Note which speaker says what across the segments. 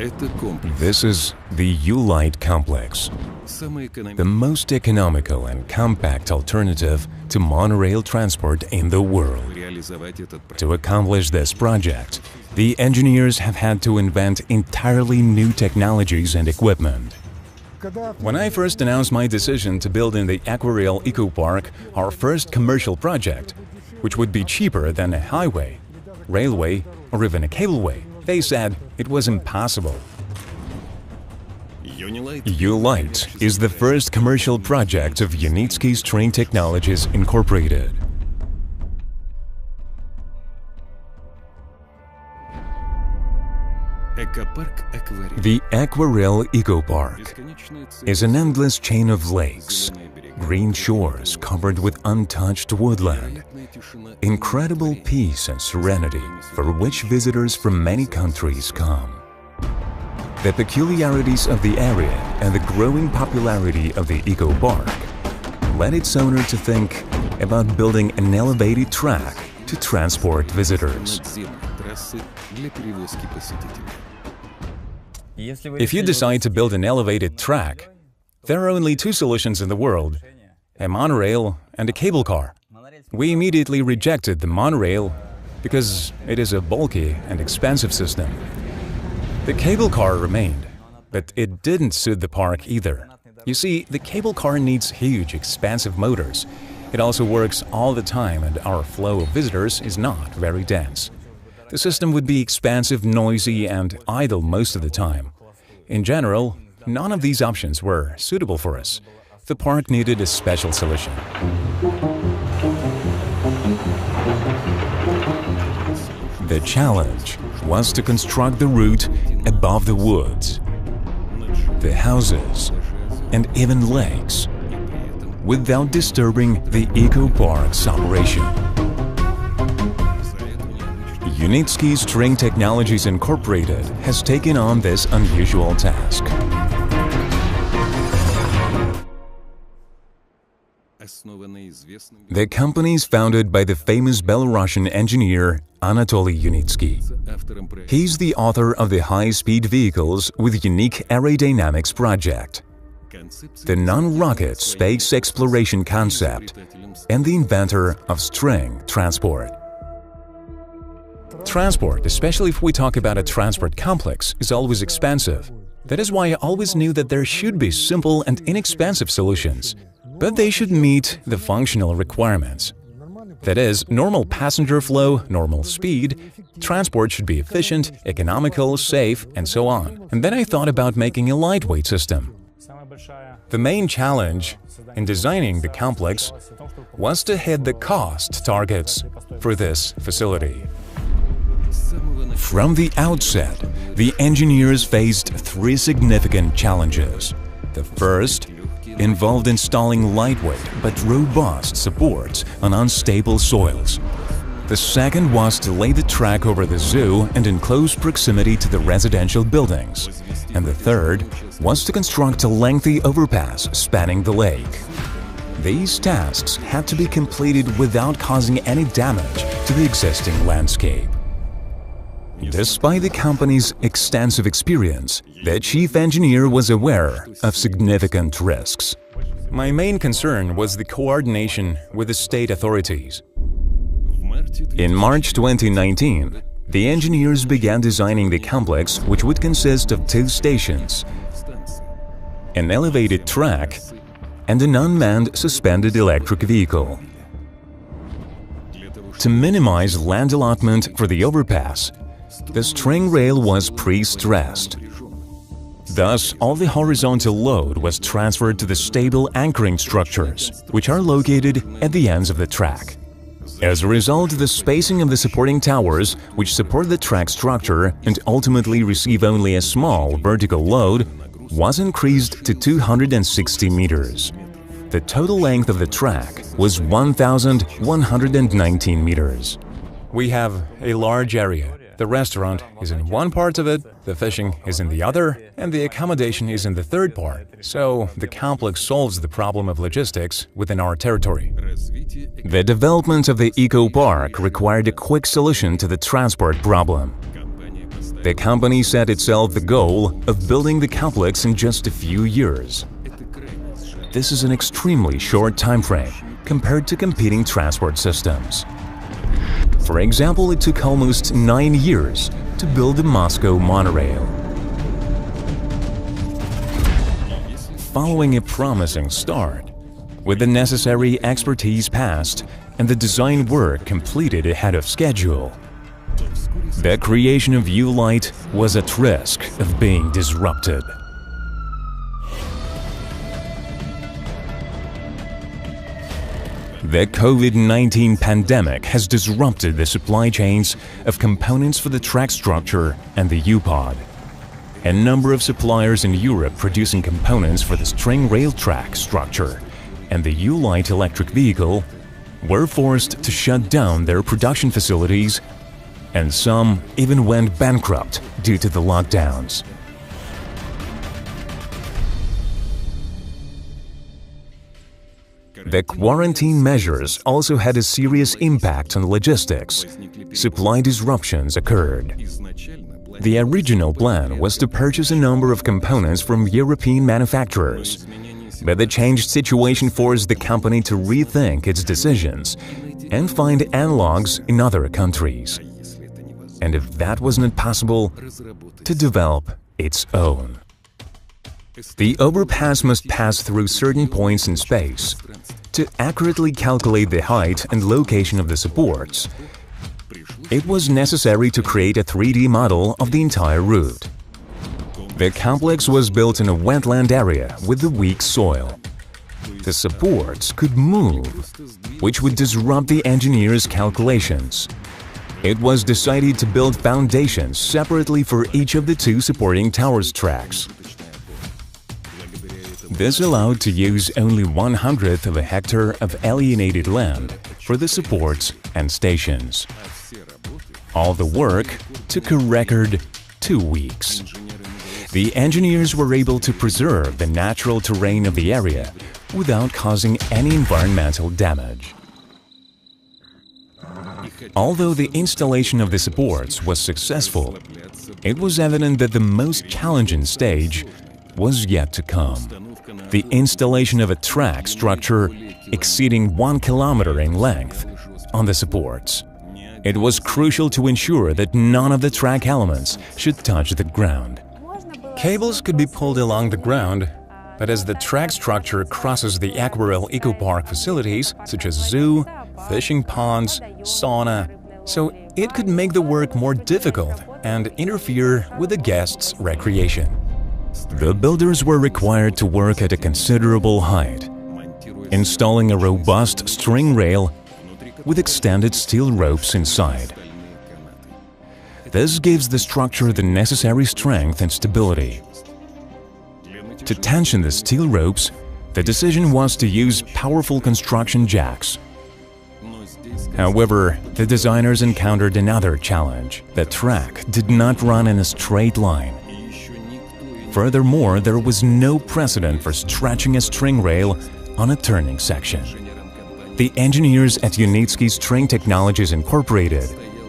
Speaker 1: This is the uLite complex, the most economical and compact alternative to monorail transport in the world. To accomplish this project, the engineers have had to invent entirely new technologies and equipment. When I first announced my decision to build in the Aquarel Eco Park our first commercial project, which would be cheaper than a highway, railway, or even a cableway, they said it was impossible. uLite is the first commercial project of Unitsky String Technologies Incorporated. The Aquarel Eco Park is an endless chain of lakes, green shores covered with untouched woodland, incredible peace and serenity for which visitors from many countries come. The peculiarities of the area and the growing popularity of the Eco Park led its owner to think about building an elevated track to transport visitors. If you decide to build an elevated track, there are only two solutions in the world: a monorail and a cable car. We immediately rejected the monorail because it is a bulky and expensive system. The cable car remained, but it didn't suit the park either. You see, the cable car needs huge, expensive motors. It also works all the time, and our flow of visitors is not very dense. The system would be expensive, noisy, and idle most of the time. In general, none of these options were suitable for us. The park needed a special solution. The challenge was to construct the route above the woods, the houses, and even lakes, without disturbing the Eco Park's operation. Unitsky String Technologies Incorporated has taken on this unusual task. The company is founded by the famous Belarusian engineer Anatoly Unitsky. He's the author of the high-speed vehicles with unique aerodynamics project, the non-rocket space exploration concept, and the inventor of string transport. Transport, especially if we talk about a transport complex, is always expensive. That is why I always knew that there should be simple and inexpensive solutions, but they should meet the functional requirements. That is, normal passenger flow, normal speed, transport should be efficient, economical, safe, and so on. And then I thought about making a lightweight system. The main challenge in designing the complex was to hit the cost targets for this facility. From the outset, the engineers faced three significant challenges. The first involved installing lightweight but robust supports on unstable soils. The second was to lay the track over the zoo and in close proximity to the residential buildings. And the third was to construct a lengthy overpass spanning the lake. These tasks had to be completed without causing any damage to the existing landscape. Despite the company's extensive experience, the chief engineer was aware of significant risks. My main concern was the coordination with the state authorities. In March 2019, the engineers began designing the complex, which would consist of two stations, an elevated track, and an unmanned suspended electric vehicle. To minimize land allotment for the overpass, the string rail was pre-stressed. Thus, all the horizontal load was transferred to the stable anchoring structures, which are located at the ends of the track. As a result, the spacing of the supporting towers, which support the track structure and ultimately receive only a small vertical load, was increased to 260 meters. The total length of the track was 1,119 meters. We have a large area. The restaurant is in one part of it, the fishing is in the other, and the accommodation is in the third part. So the complex solves the problem of logistics within our territory. The development of the Eco Park required a quick solution to the transport problem. The company set itself the goal of building the complex in just a few years. This is an extremely short time frame compared to competing transport systems. For example, it took almost 9 years to build the Moscow monorail. Following a promising start, with the necessary expertise passed and the design work completed ahead of schedule, the creation of uLite was at risk of being disrupted. The COVID-19 pandemic has disrupted the supply chains of components for the track structure and the U-Pod. A number of suppliers in Europe producing components for the string rail track structure and the uLite electric vehicle were forced to shut down their production facilities, and some even went bankrupt due to the lockdowns. The quarantine measures also had a serious impact on logistics. Supply disruptions occurred. The original plan was to purchase a number of components from European manufacturers, but the changed situation forced the company to rethink its decisions and find analogs in other countries. And if that was not possible, to develop its own. The overpass must pass through certain points in space. To accurately calculate the height and location of the supports, it was necessary to create a 3D model of the entire route. The complex was built in a wetland area with the weak soil. The supports could move, which would disrupt the engineers' calculations. It was decided to build foundations separately for each of the two supporting towers tracks. This allowed to use only 1/100th of a hectare of alienated land for the supports and stations. All the work took a record 2 weeks. The engineers were able to preserve the natural terrain of the area without causing any environmental damage. Although the installation of the supports was successful, it was evident that the most challenging stage was yet to come. The installation of a track structure exceeding 1 kilometer in length on the supports. It was crucial to ensure that none of the track elements should touch the ground. Cables could be pulled along the ground, but as the track structure crosses the Aquarel Eco Park facilities, such as zoo, fishing ponds, sauna, so it could make the work more difficult and interfere with the guests' recreation. The builders were required to work at a considerable height, installing a robust string rail with extended steel ropes inside. This gives the structure the necessary strength and stability. To tension the steel ropes, the decision was to use powerful construction jacks. However, the designers encountered another challenge. The track did not run in a straight line. Furthermore, there was no precedent for stretching a string rail on a turning section. The engineers at Unitsky String Technologies Incorporated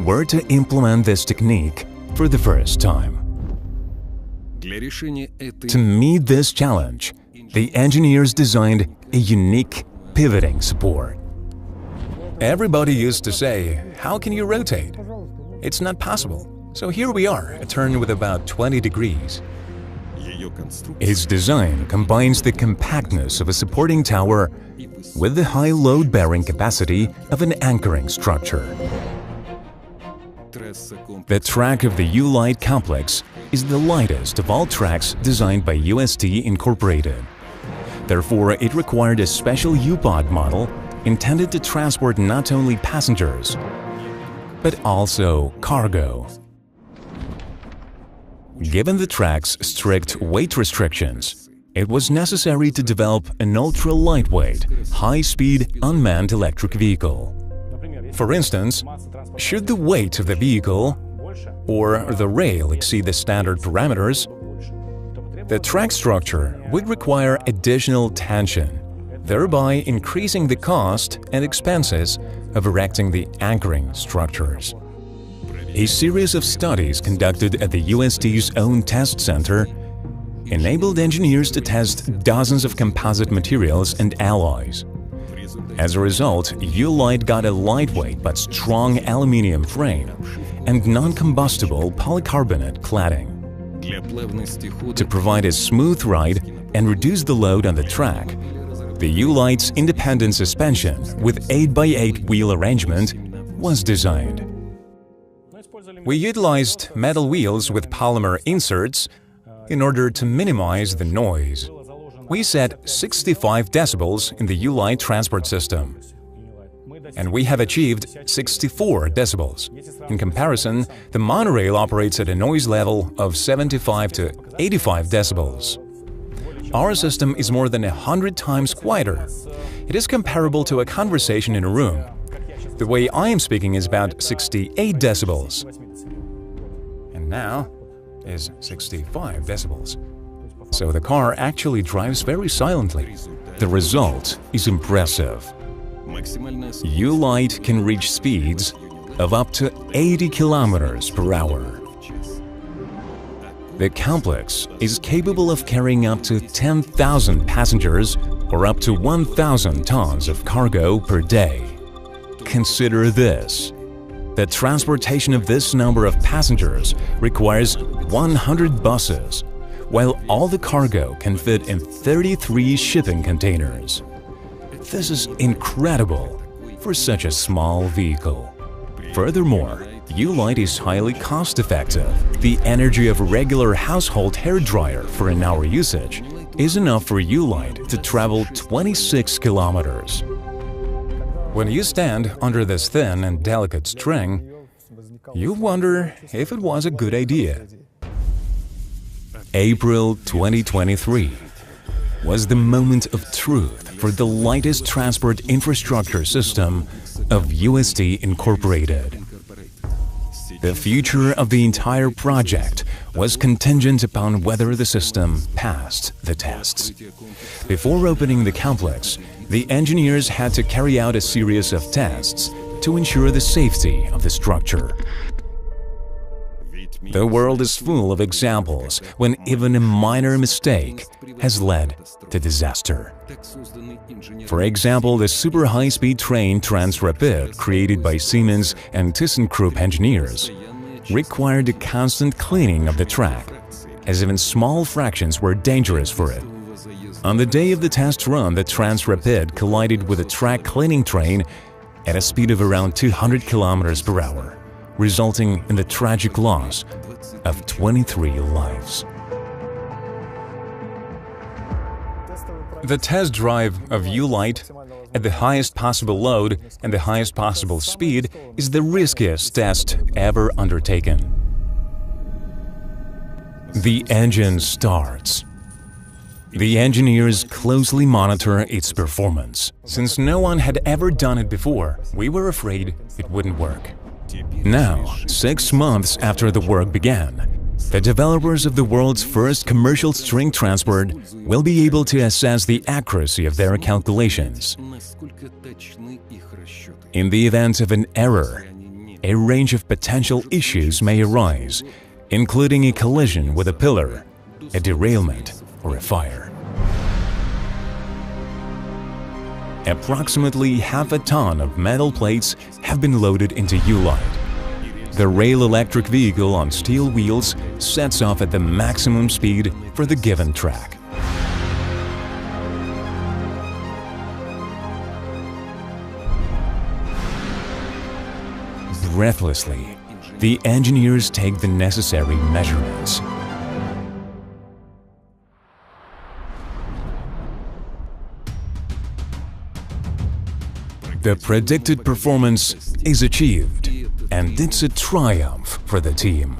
Speaker 1: were to implement this technique for the first time. To meet this challenge, the engineers designed a unique pivoting support. Everybody used to say, "How can you rotate?" It's not possible. So here we are, a turn with about 20 degrees. Its design combines the compactness of a supporting tower with the high load-bearing capacity of an anchoring structure. The track of the uLite complex is the lightest of all tracks designed by UST Incorporated. Therefore, it required a special U-Pod model intended to transport not only passengers, but also cargo. Given the track's strict weight restrictions, it was necessary to develop an ultra-lightweight, high-speed unmanned electric vehicle. For instance, should the weight of the vehicle or the rail exceed the standard parameters, the track structure would require additional tension, thereby increasing the cost and expenses of erecting the anchoring structures. A series of studies conducted at the UST's own test center enabled engineers to test dozens of composite materials and alloys. As a result, uLite got a lightweight but strong aluminium frame and non-combustible polycarbonate cladding. To provide a smooth ride and reduce the load on the track, the uLite's independent suspension with 8x8 wheel arrangement was designed. We utilized metal wheels with polymer inserts in order to minimize the noise. We set 65 decibels in the uLite transport system, and we have achieved 64 decibels. In comparison, the monorail operates at a noise level of 75 to 85 decibels. Our system is more than 100 times quieter. It is comparable to a conversation in a room. The way I am speaking is about 68 decibels, and now is 65 decibels. So the car actually drives very silently. The result is impressive. uLite can reach speeds of up to 80 kilometers per hour. The complex is capable of carrying up to 10,000 passengers or up to 1,000 tons of cargo per day. Consider this. The transportation of this number of passengers requires 100 buses, while all the cargo can fit in 33 shipping containers. This is incredible for such a small vehicle. Furthermore, uLite is highly cost-effective. The energy of a regular household hairdryer for an hour usage is enough for uLite to travel 26 kilometers. When you stand under this thin and delicate string, you wonder if it was a good idea. April 2023 was the moment of truth for the lightest transport infrastructure system of UST Incorporated. The future of the entire project was contingent upon whether the system passed the tests. Before opening the complex, the engineers had to carry out a series of tests to ensure the safety of the structure. The world is full of examples when even a minor mistake has led to disaster. For example, the super high-speed train Transrapid, created by Siemens and ThyssenKrupp engineers, required a constant cleaning of the track, as even small fractions were dangerous for it. On the day of the test run, the Transrapid collided with a track cleaning train at a speed of around 200 km per hour, resulting in the tragic loss of 23 lives. The test drive of uLite at the highest possible load and the highest possible speed is the riskiest test ever undertaken. The engine starts. The engineers closely monitor its performance. Since no one had ever done it before, we were afraid it wouldn't work. Now, 6 months after the work began, the developers of the world's first commercial string transport will be able to assess the accuracy of their calculations. In the event of an error, a range of potential issues may arise, including a collision with a pillar, a derailment, or a fire. Approximately half a ton of metal plates have been loaded into uLite. The rail electric vehicle on steel wheels sets off at the maximum speed for the given track. Breathlessly, the engineers take the necessary measurements. The predicted performance is achieved, and it's a triumph for the team.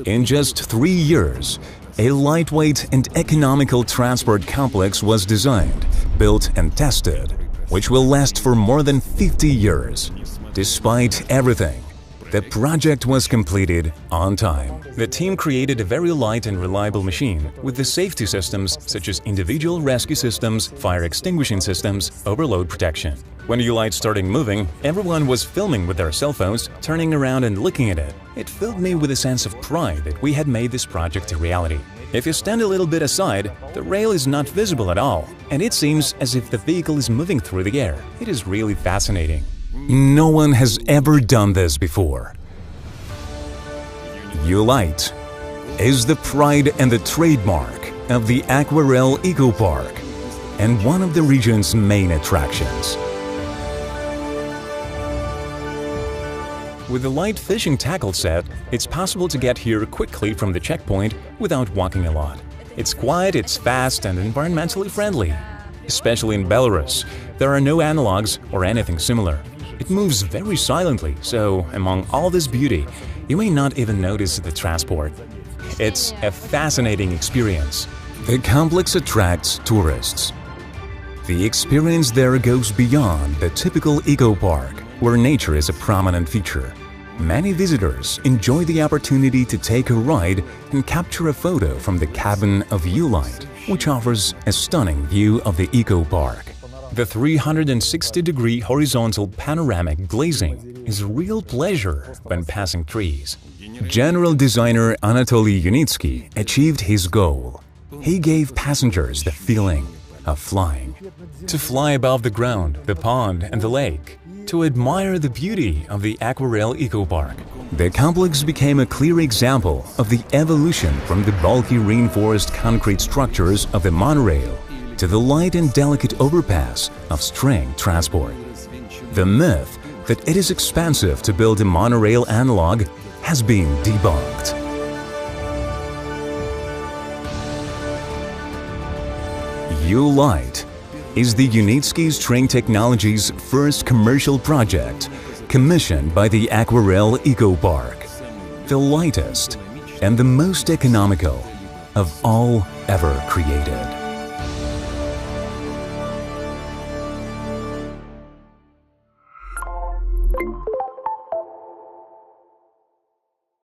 Speaker 1: In just 3 years, a lightweight and economical transport complex was designed, built and tested, which will last for more than 50 years. Despite everything, the project was completed on time. The team created a very light and reliable machine with the safety systems such as individual rescue systems, fire extinguishing systems, overload protection. When uLite started moving, everyone was filming with their cell phones, turning around and looking at it. It filled me with a sense of pride that we had made this project a reality. If you stand a little bit aside, the rail is not visible at all, and it seems as if the vehicle is moving through the air. It is really fascinating. No one has ever done this before. uLite is the pride and the trademark of the Aquarel Eco Park and one of the region's main attractions. With the light fishing tackle set, it's possible to get here quickly from the checkpoint without walking a lot. It's quiet, it's fast and environmentally friendly. Especially in Belarus, there are no analogs or anything similar. It moves very silently, so among all this beauty, you may not even notice the transport. It's a fascinating experience. The complex attracts tourists. The experience there goes beyond the typical eco park, where nature is a prominent feature. Many visitors enjoy the opportunity to take a ride and capture a photo from the cabin of uLite, which offers a stunning view of the eco park. The 360-degree horizontal panoramic glazing is a real pleasure when passing trees. General designer Anatoly Yunitsky achieved his goal. He gave passengers the feeling of flying. To fly above the ground, the pond and the lake. To admire the beauty of the Aquarel Eco Park. The complex became a clear example of the evolution from the bulky reinforced concrete structures of the monorail to the light and delicate overpass of string transport. The myth that it is expensive to build a monorail analog has been debunked. uLite is the Yunitsky String Technology's first commercial project, commissioned by the Aquarel Eco Park, the lightest and the most economical of all ever created.